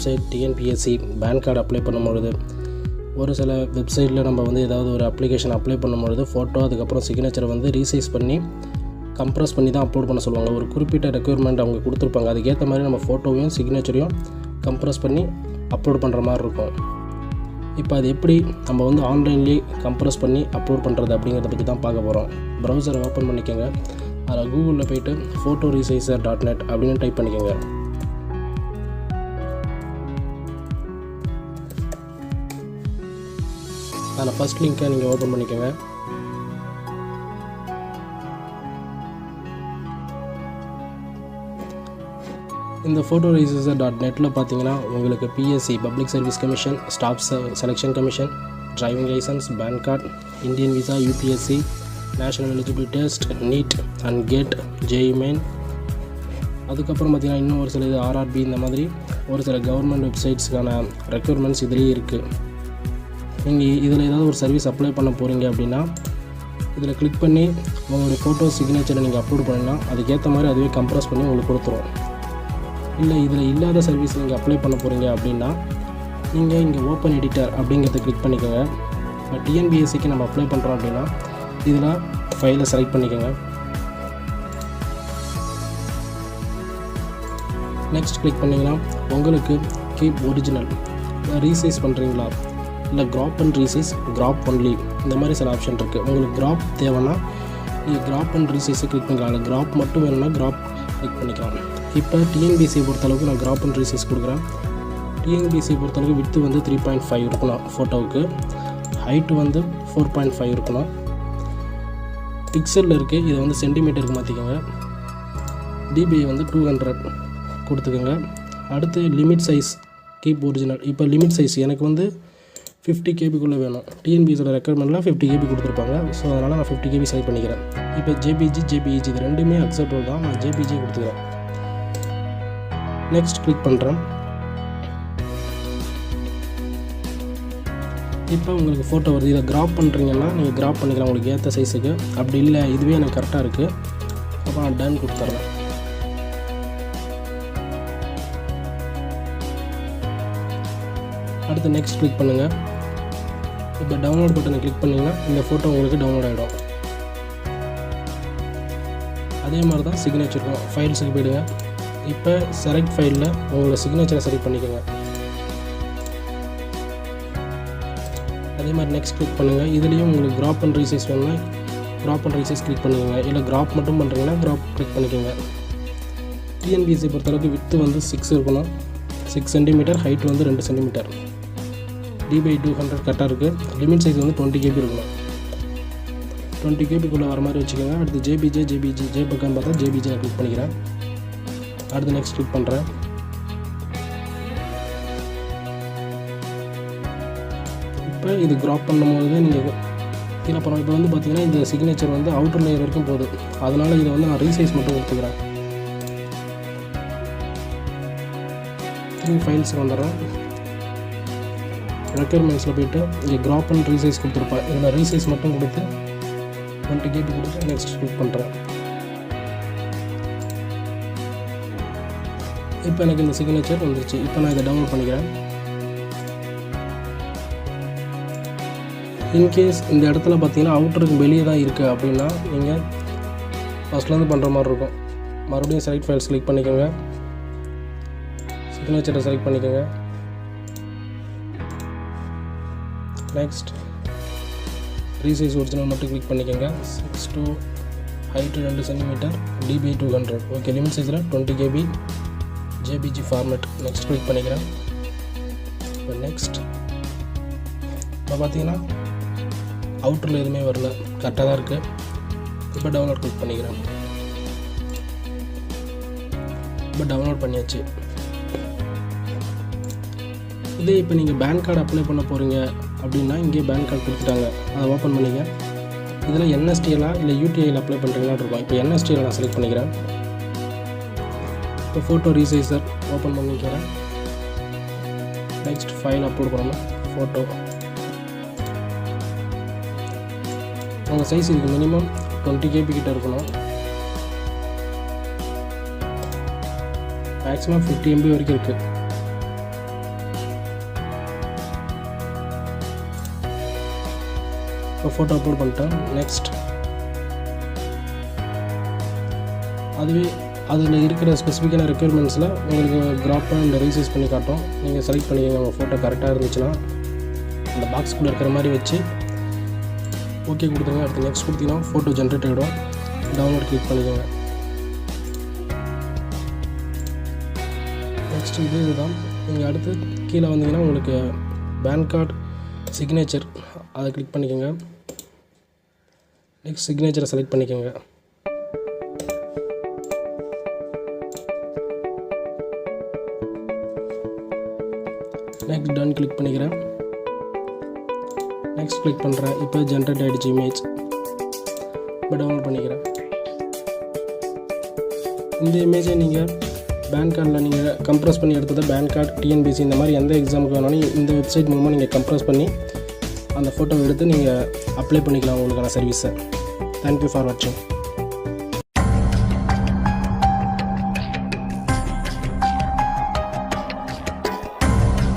Website TNPSC PAN card apply பண்ணும்பொழுது, ஒரு சில வெப்சைட்டில் நம்ம வந்து ஏதாவது ஒரு அப்ளிகேஷன் அப்ளை பண்ணும்பொழுது ஃபோட்டோ அதுக்கப்புறம் சிக்னேச்சரை வந்து ரீசைஸ் பண்ணி கம்ப்ரஸ் பண்ணி தான் அப்லோட் பண்ண சொல்லுவாங்க. ஒரு குறிப்பிட்ட ரெக்யர்மெண்ட் அவங்க கொடுத்துருப்பாங்க. அதுக்கேற்ற மாதிரி நம்ம ஃபோட்டோவையும் சிக்னேச்சரையும் கம்ப்ரஸ் பண்ணி அப்லோட் பண்ணுற மாதிரி இருக்கும். இப்போ அது எப்படி நம்ம வந்து ஆன்லைன்லேயே கம்ப்ரஸ் பண்ணி அப்லோட் பண்ணுறது அப்படிங்கிறத பற்றி தான் பார்க்க போகிறோம். ப்ரௌசரை ஓப்பன் பண்ணிக்கோங்க. அதில் கூகுளில் போய்ட்டு photoresizer.net அப்படின்னு டைப் பண்ணிக்கோங்க. அதில் ஃபஸ்ட் லிங்க்கை நீங்கள் ஓப்பன் பண்ணிக்கோங்க. இந்த photoresizer.netல பார்த்தீங்கன்னா உங்களுக்கு PSC public service commission, staff selection commission, driving licence, PAN card, Indian visa, UPSC, national eligibility test, NEET and GATE, JEE main, அதுக்கப்புறம் பார்த்திங்கன்னா இன்னும் ஒரு சில இது ஆர்ஆர்பி, இந்த மாதிரி ஒரு சில கவர்மெண்ட் வெப்சைட்ஸுக்கான ரெக்யர்மெண்ட்ஸ் இதுலேயே இருக்குது. நீங்கள் இதில் ஏதாவது ஒரு சர்வீஸ் அப்ளை பண்ண போகிறீங்க அப்படின்னா இதில் கிளிக் பண்ணி உங்களுடைய ஃபோட்டோ சிக்னேச்சரை நீங்கள் அப்லோட் பண்ணிங்கன்னா அதுக்கேற்ற மாதிரி அதுவே கம்ப்ரஸ் பண்ணி உங்களுக்கு கொடுத்துரும். இல்லை இதில் இல்லாத சர்வீஸ் நீங்கள் அப்ளை பண்ண போகிறீங்க அப்படின்னா நீங்கள் இங்கே ஓப்பன் எடிட்டர் அப்படிங்கிறத கிளிக் பண்ணிக்கோங்க. இப்போ டிஎன்பிஎஸ்சிக்கு நம்ம அப்ளை பண்ணுறோம் அப்படின்னா இதில் ஃபைலை செலக்ட் பண்ணிக்கோங்க. நெக்ஸ்ட் கிளிக் பண்ணிங்கன்னா உங்களுக்கு கீப் ஒரிஜினல் ரீசைஸ் பண்ணுறீங்களா, இல்லை crop and resize, crop only, இந்த மாதிரி சில ஆப்ஷன் இருக்குது. உங்களுக்கு கிராப் தேவைன்னா நீங்கள் கிராப் அண்ட் ரீசைஸை கிளிக் பண்ணிக்கலாம். இல்லை கிராப் மட்டும் வேணும்னா கிராப் கிளிக் பண்ணிக்கலாம். இப்போ டிஎன்பிஎஸ்சியை பொறுத்தளவுக்கு நான் கிராப் அண்ட் ரீசைஸ் கொடுக்குறேன். டிஎன்பிஎஸ்சியை பொறுத்தளவுக்கு வித்து வந்து 3.5 இருக்கணும் ஃபோட்டோவுக்கு, ஹைட்டு வந்து 4.5 இருக்கணும். பிக்சலில் இருக்குது, இதை வந்து சென்டிமீட்டருக்கு மாற்றிக்கோங்க. டிபிஐ வந்து 200 கொடுத்துக்கோங்க. அடுத்து லிமிட் சைஸ் கீப் ஒரிஜினல். இப்போ லிமிட் சைஸ் எனக்கு வந்து 50 கேபிக்குள்ளே வேணும். டிஎன்பிஎஸோட ரெக்யர்மெண்ட்டில் 50 கேபி கொடுத்துருப்பாங்க. ஸோ அதனால் நான் 50 கேபி செலக்ட் பண்ணிக்கிறேன். இப்போ ஜேபிஜி, ஜேபிஇஜி இது ரெண்டுமே அக்செப்டபிள் தான். நான் ஜேபிஜி கொடுத்துக்கிறேன். நெக்ஸ்ட் கிளிக் பண்ணுறேன். இப்போ உங்களுக்கு ஃபோட்டோ வருது. இதை கிராப் பண்ணுறீங்கன்னா நீங்கள் கிராப் பண்ணிக்கலாம் உங்களுக்கு ஏற்ற சைஸுக்கு. அப்படி இல்லை இதுவே எனக்கு கரெக்டாக இருக்குது, அப்போ நான் டன் கொடுத்துட்றேன். அடுத்து நெக்ஸ்ட் கிளிக் பண்ணுங்கள். இப்போ டவுன்லோட் பட்டனை கிளிக் பண்ணிங்கன்னா இந்த ஃபோட்டோ உங்களுக்கு டவுன்லோட் ஆகிடும். அதே மாதிரி தான் சிக்னேச்சருக்கும். ஃபைல்ஸுக்கு போய்டுங்க. இப்போ செலக்ட் ஃபைலில் உங்களோட சிக்னேச்சரை செலக்ட் பண்ணிக்கோங்க. அதே மாதிரி நெக்ஸ்ட் கிளிக் பண்ணுங்கள். இதுலேயும் உங்களுக்கு கிராப் அண்ட் ரீசைஸ் வேணும்னா கிராப் அண்ட் ரீசைஸ் கிளிக் பண்ணிக்கோங்க. இல்லை கிராப் மட்டும் பண்ணுறீங்கன்னா கிராப் கிளிக் பண்ணிக்கோங்க. டிஎன்பிஎஸ்சி பொறுத்தளவுக்கு வித்து வந்து 6 இருக்கணும், 6 சென்டிமீட்டர், ஹைட் வந்து 2 சென்டிமீட்டர், டிபை 200 கரெக்டாக இருக்குது. லிமிட் சைஸ் வந்து 20 கேபி இருக்கணும். 20 கேபிக்குள்ளே வர மாதிரி வச்சுக்கோங்க. அடுத்து ஜேபிஜே, ஜேபிஜி, ஜே பக்கம் பார்த்தா ஜேபிஜி நான் கிளிக் பண்ணிக்கிறேன். அடுத்து நெக்ஸ்ட் கிளிக் பண்ணுறேன். இப்போ இது கிராப் பண்ணும்போது நீங்கள் கீழே போகிறோம். இப்போ வந்து பார்த்தீங்கன்னா இந்த சிக்னேச்சர் வந்து அவுட்டர் லேயர் வரைக்கும் போகுது. அதனால் இதை வந்து நான் ரீசைஸ் மட்டும் கொடுத்துக்கிறேன். ஃபைல்ஸுக்கு வந்துடுறேன். ரெக்யர்மெண்ட்ஸில் போய்ட்டு இங்கே கிராப் அண்ட் ரீசைஸ் கொடுத்துருப்பேன். இதில் ரீசைஸ் மட்டும் கொடுத்து 20 கேபி கொடுத்து நெக்ஸ்ட் கிளிக் பண்ணுறேன். இப்போ எனக்கு இந்த சிக்னேச்சர் வந்துருச்சு. இப்போ நான் இதை டவுன்லோட் பண்ணிக்கிறேன். இன்கேஸ் இந்த இடத்துல பார்த்தீங்கன்னா அவுட்டருக்கு வெளியே தான் இருக்குது அப்படின்னா நீங்கள் ஃபஸ்ட்லேருந்து பண்ணுற மாதிரி இருக்கும். மறுபடியும் செலக்ட் ஃபைல்ஸ் கிளிக் பண்ணிக்கோங்க. சிக்னேச்சரை செலக்ட் பண்ணிக்கோங்க. நெக்ஸ்ட் ரீசைஸ் ஒரிஜினல் மட்டும் கிளிக் பண்ணிக்கோங்க. 6 to height 2 centimetre, DP 200. Okay, limit சைஸில் 20 KB, JPG format. Next click பண்ணிக்கிறேன். இப்போ நெக்ஸ்ட் இப்போ பார்த்தீங்கன்னா அவுட்டரில் எதுவுமே வரல, கரெக்டாக தான் இருக்குது. இப்போ டவுன்லோட் கிளிக் பண்ணிக்கிறேன். இப்போ டவுன்லோட் பண்ணியாச்சு. இதே இப்போ நீங்கள் பேன் கார்டு அப்ளை பண்ண போகிறீங்க அப்படின்னா இங்கே பேன் கார்டு கொடுத்துட்டாங்க. அதை ஓப்பன் பண்ணிங்க. இதில் என்எஸ்டிஎல்லாம் இல்லை யூடிஐயில் அப்ளை பண்ணுறீங்களான்னு இருக்கும். இப்போ என்எஸ்டிஎல் நான் செலக்ட் பண்ணிக்கிறேன். இப்போ ஃபோட்டோ ரீசைசர் ஓப்பன் பண்ணிக்கிறேன். நெக்ஸ்ட் ஃபைல் அப்லோட் பண்ணணும். ஃபோட்டோ உங்கள் சைஸ் இதுக்கு மினிமம் 20 கேபி கிட்ட இருக்கணும். மேக்ஸிமம் 50 MB வரைக்கும் இருக்குது. இப்போ ஃபோட்டோ அப்லோட் பண்ணிட்டேன். நெக்ஸ்ட் அதுவே அதில் இருக்கிற ஸ்பெசிஃபிக்கான ரெக்யர்மெண்ட்ஸில் உங்களுக்கு கிராப் அண்ட் ரீசைஸ் பண்ணி காட்டும். நீங்கள் செலக்ட் பண்ணிக்கோங்க. உங்கள் ஃபோட்டோ கரெக்டாக இருந்துச்சுன்னா அந்த பாக்ஸ்குள்ளே இருக்கிற மாதிரி வச்சு ஓகே கொடுத்துருங்க. அடுத்து நெக்ஸ்ட் கொடுத்தீங்கன்னா ஃபோட்டோ ஜென்ரேட் ஆகிடும். டவுன்லோட் கிளிக் பண்ணிக்கோங்க. நெக்ஸ்ட் இதுதான். நீங்கள் அடுத்து கீழே வந்தீங்கன்னா உங்களுக்கு பேன் கார்டு சிக்னேச்சர் அதை கிளிக் பண்ணிக்கோங்க. நெக்ஸ்ட் சிக்னேச்சரை செலக்ட் பண்ணிக்கோங்க. நெக்ஸ்ட் டன் கிளிக் பண்ணிக்கிறேன். நெக்ஸ்ட் கிளிக் பண்ணுறேன். இப்போ ஜென்ரேட் ஆகிடுச்சு இமேஜ். இப்போ டவுன்லோட் பண்ணிக்கிறேன். இந்த இமேஜை நீங்கள் பேன் கார்டில் நீங்கள் கம்ப்ரஸ் பண்ணி எடுத்ததை பேன் கார்டு, டிஎன்பிசி இந்த மாதிரி எந்த எக்ஸாமுக்கு வேணாலும் இந்த வெப்சைட் மூலமாக நீங்கள் கம்ப்ரஸ் பண்ணி அந்த ஃபோட்டோவை எடுத்து நீங்கள் அப்ளை பண்ணிக்கலாம் உங்களுக்கான சர்வீஸை. தேங்க்யூ ஃபார் வாட்சிங்.